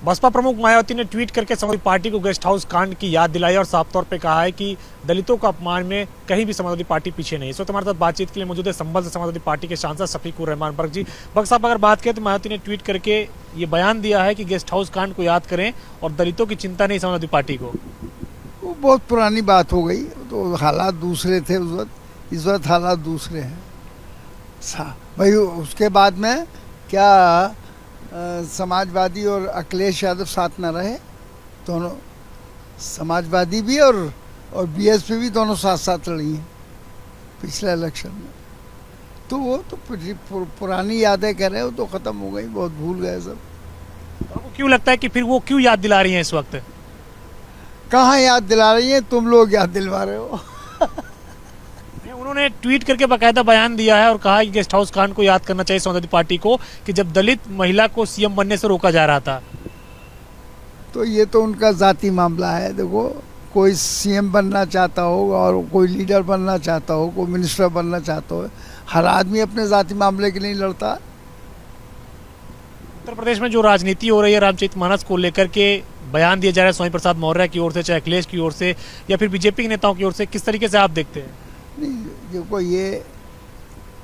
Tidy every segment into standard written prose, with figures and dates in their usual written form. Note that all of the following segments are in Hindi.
बसपा प्रमुख मायावती ने ट्वीट करके समाजवादी पार्टी को गेस्ट हाउस कांड की याद दिलाई और साफ तौर पे कहा है कि दलितों का अपमान में कहीं भी समाजवादी पार्टी पीछे नहीं। इस वक्त हमारे साथ बातचीत के लिए मौजूद है संभल से समाजवादी पार्टी के सांसद शफीकुर रहमान बर्क जी। बर्क साहब, अगर बात करें तो मायावती ने ट्वीट करके ये बयान दिया है कि गेस्ट हाउस कांड को याद करें और दलितों की चिंता नहीं समाजवादी पार्टी को। वो बहुत पुरानी बात हो गई, तो हालात दूसरे थे उस वक्त, इस वक्त हालात दूसरे हैं भाई। उसके बाद में क्या समाजवादी और अखिलेश यादव साथ न रहे, दोनों समाजवादी भी और बीएसपी भी दोनों साथ साथ लड़ी हैं पिछले इलेक्शन में। तो वो तो पुरानी यादें कह रहे हो तो ख़त्म हो गई, बहुत भूल गए सब। आपको क्यों लगता है कि फिर वो क्यों याद दिला रही हैं इस वक्त? कहाँ याद दिला रही हैं, तुम लोग याद दिलवा रहे हो। उन्होंने ट्वीट करके बाकायदा बयान दिया है और कहा कि गेस्ट हाउस कांड को याद करना चाहिए समाजवादी पार्टी को कि जब दलित महिला को सीएम बनने से रोका जा रहा था। तो ये तो उनका जाती मामला है। देखो, कोई सीएम बनना चाहता हो और कोई लीडर बनना चाहता हो, कोई मिनिस्टर बनना चाहता हो, हर आदमी अपने जाती मामले के लिए लड़ता। उत्तर प्रदेश में जो राजनीति हो रही है रामचरितमानस को लेकर के बयान दिया जा रहा है स्वामी प्रसाद मौर्य की ओर से, चाहे अखिलेश की ओर से या फिर बीजेपी के नेताओं की ओर से, किस तरीके से आप देखते हैं? नहीं, देखो, ये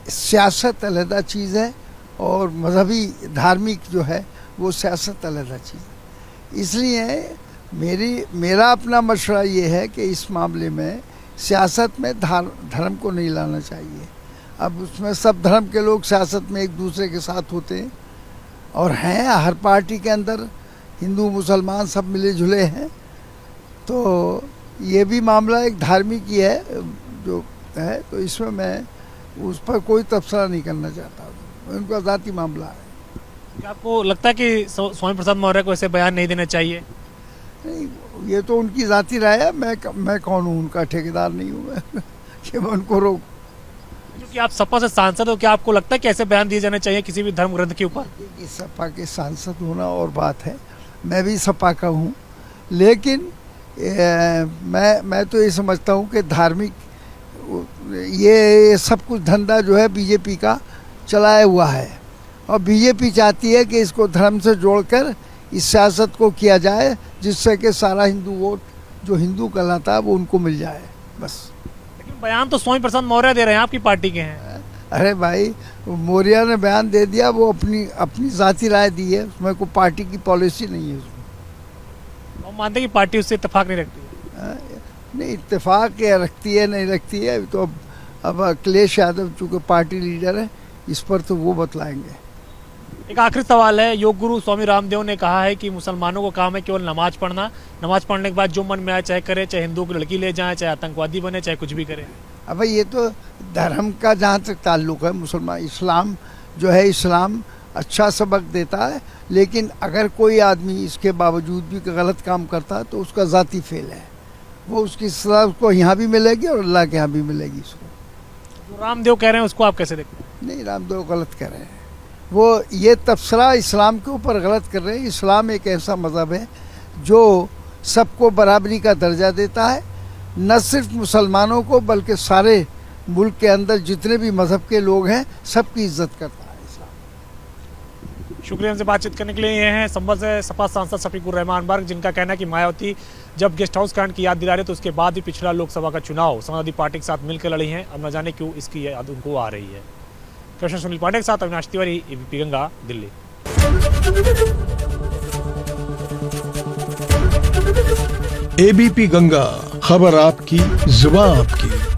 सियासत अलग चीज़ है और मजहबी धार्मिक जो है वो सियासत अलग चीज़ है। इसलिए मेरा अपना मशवरा ये है कि इस मामले में सियासत में धर्म को नहीं लाना चाहिए। अब उसमें सब धर्म के लोग सियासत में एक दूसरे के साथ होते हैं और हैं, हर पार्टी के अंदर हिंदू मुसलमान सब मिले जुले हैं। तो ये भी मामला एक धार्मिक ही है जो है, तो इसमें मैं उस पर कोई तबसरा नहीं करना चाहता, उनका जाती मामला है। क्या आपको लगता है कि स्वामी प्रसाद मौर्य को ऐसे बयान नहीं देना चाहिए? नहीं, ये तो उनकी जाती राय है। मैं कौन हूँ, उनका ठेकेदार नहीं हूँ मैं कि मैं उनको रोक। क्योंकि आप सपा से सांसद हो, क्या आपको लगता है कि ऐसे बयान दिए जाने चाहिए किसी भी धर्म ग्रंथ के ऊपर? सपा के सांसद होना और बात है, मैं भी सपा का हूँ, लेकिन मैं तो ये समझता हूँ कि धार्मिक ये सब कुछ धंधा जो है बीजेपी का चलाया हुआ है और बीजेपी चाहती है कि इसको धर्म से जोड़कर इस सियासत को किया जाए जिससे कि सारा हिंदू वोट जो हिंदू कहलाता है वो उनको मिल जाए, बस। लेकिन बयान तो स्वामी प्रसाद मौर्य दे रहे हैं, आपकी पार्टी के हैं। अरे भाई, मौर्य ने बयान दे दिया, वो अपनी जाती राय दी है, उसमें कोई पार्टी की पॉलिसी नहीं है उसमें। हम मानते हैं कि पार्टी उससे इत्तेफाक नहीं रखती है। नहीं, इत्तेफाक रखती है नहीं रखती है तो अब अखिलेश यादव चूँकि पार्टी लीडर है, इस पर तो वो बतलाएंगे। एक आखिरी सवाल है, योग गुरु स्वामी रामदेव ने कहा है कि मुसलमानों को काम है केवल नमाज पढ़ना, नमाज पढ़ने के बाद जो मन में आए चाहे करे, चाहे हिंदुओं की लड़की ले जाए, चाहे आतंकवादी बने, चाहे कुछ भी करे। अब भाई, ये तो धर्म का जहाँ तक ताल्लुक है, मुसलमान इस्लाम जो है, इस्लाम अच्छा सबक देता है, लेकिन अगर कोई आदमी इसके बावजूद भी गलत काम करता है तो उसका ज़ाती फेल है, वो उसकी सज़ा उसको यहाँ भी मिलेगी और अल्लाह के यहाँ भी मिलेगी उसको। जो रामदेव कह रहे हैं उसको आप कैसे देखते हैं? नहीं, रामदेव गलत कह रहे हैं, वो ये तबसरा इस्लाम के ऊपर गलत कर रहे हैं। इस्लाम एक ऐसा मज़हब है जो सबको बराबरी का दर्जा देता है, न सिर्फ मुसलमानों को बल्कि सारे मुल्क के अंदर जितने भी मज़हब के लोग हैं सबकी इज्जत करता है इस्लाम। शुक्रिया। हमसे बातचीत करने के लिए ये हैं संभल से सपा सांसद शफीकुर रहमान बर्क, जिनका कहना है कि मायावती जब गेस्ट हाउस कांड की याद दिला रहे तो उसके बाद भी पिछला लोकसभा का चुनाव समाजवादी पार्टी के साथ मिलकर लड़ी हैं। अब न जाने क्यों इसकी याद उनको आ रही है। कृष्ण सुनील पांडे के साथ अविनाश तिवारी, एबीपी गंगा, दिल्ली। एबीपी गंगा, खबर आपकी, जुबान आपकी।